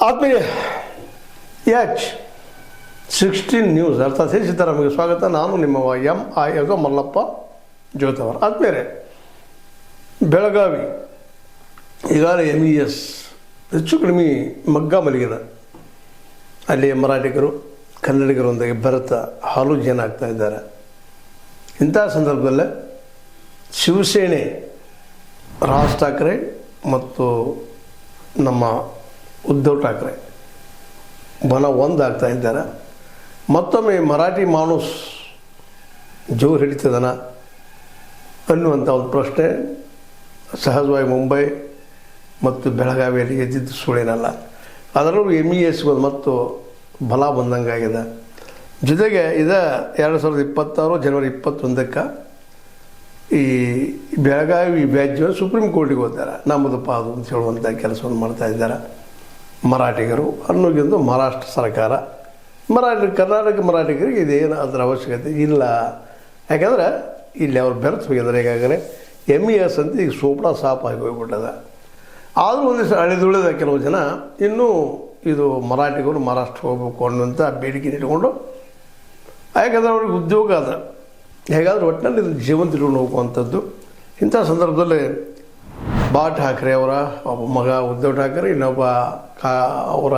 ಆತ್ಮೀಯ H16 news ಅರ್ಥಾತ್ ಸಿದ್ದರಾಮಯ್ಯ ಸ್ವಾಗತ. ನಾನು ನಿಮ್ಮ MI ಮಲ್ಲಪ್ಪ ಜೋತವರ. ಆದ್ಮೇಲೆ ಬೆಳಗಾವಿ ಈಗಾಗಲೇ MES ಹೆಚ್ಚು ಕಡಿಮೆ ಮಗ್ಗ ಮಲಗಿದೆ. ಅಲ್ಲಿ ಮರಾಠಿಗರು ಕನ್ನಡಿಗರೊಂದಿಗೆ ಬೆರೆತ ಹಲವು ಜನ ಆಗ್ತಾ ಇದ್ದಾರೆ. ಇಂಥ ಸಂದರ್ಭದಲ್ಲೇ ಶಿವಸೇನೆ ರಾಜ್ ಠಾಕ್ರೆ ಮತ್ತು ನಮ್ಮ ಉದ್ಧವ್ ಠಾಕ್ರೆ ಬಲ ಒಂದಾಗ್ತಾ ಇದ್ದಾರೆ. ಮತ್ತೊಮ್ಮೆ ಮರಾಠಿ ಮಾಣೂಸ್ ಜೋರು ಹಿಡಿತದನ ಅನ್ನುವಂಥ ಒಂದು ಪ್ರಶ್ನೆ ಸಹಜವಾಗಿ ಮುಂಬೈ ಮತ್ತು ಬೆಳಗಾವಿಯಲ್ಲಿ ಎದ್ದಿದ್ದು ಸುಳ್ಳೇನಲ್ಲ. ಅದರಲ್ಲೂ MES ಮತ್ತು ಬಲ ಬಂದಂಗಾಗಿದೆ. ಜೊತೆಗೆ 2026 ಜನವರಿ 21ಕ್ಕೆ ಈ ಬೆಳಗಾವಿ ವ್ಯಾಜ್ಯ ಸುಪ್ರೀಂ ಕೋರ್ಟಿಗೆ ಹೋಗ್ತಾರೆ. ನಮ್ಮದಪ್ಪ ಅದು ಅಂತ ಹೇಳುವಂಥ ಕೆಲಸವನ್ನು ಮಾಡ್ತಾ ಇದ್ದಾರೆ ಮರಾಠಿಗರು ಅನ್ನೋದೊಂದು ಮಹಾರಾಷ್ಟ್ರ ಸರ್ಕಾರ. ಕರ್ನಾಟಕ ಮರಾಠಿಗರಿಗೆ ಇದೇನು ಅದರ ಅವಶ್ಯಕತೆ ಇಲ್ಲ. ಯಾಕಂದರೆ ಇಲ್ಲಿ ಅವ್ರು ಬೆರೆತು ಹೋಗಿದ್ದಾರೆ. ಈಗಾಗಲೇ MES ಅಂತ ಈಗ ಸೋಪಡ ಸಾಪಾಗಿ ಹೋಗ್ಬಿಟ್ಟದ. ಆದರೂ ಒಂದಿಷ್ಟು ಅಳಿದುಳಿದ ಕೆಲವು ಜನ ಇನ್ನೂ ಇದು ಮರಾಠಿಗರು ಮಹಾರಾಷ್ಟ್ರ ಹೋಗ್ಬೇಕು ಅನ್ನುವಂಥ ಬೇಡಿಕೆ ಇಟ್ಕೊಂಡು, ಯಾಕಂದರೆ ಅವ್ರಿಗೆ ಉದ್ಯೋಗ ಅದ, ಹೇಗಾದರೂ ಒಟ್ಟಿನಲ್ಲಿ ಇದು ಜೀವನ ತಿಳ್ಕೊಂಡು ಹೋಗುವಂಥದ್ದು. ಇಂಥ ಸಂದರ್ಭದಲ್ಲಿ ಠಾಕ್ರೆ ಅವರ ಒಬ್ಬ ಮಗ ಉದ್ಧವ್ ಠಾಕ್ರೆ, ಇನ್ನೊಬ್ಬ ಅವರ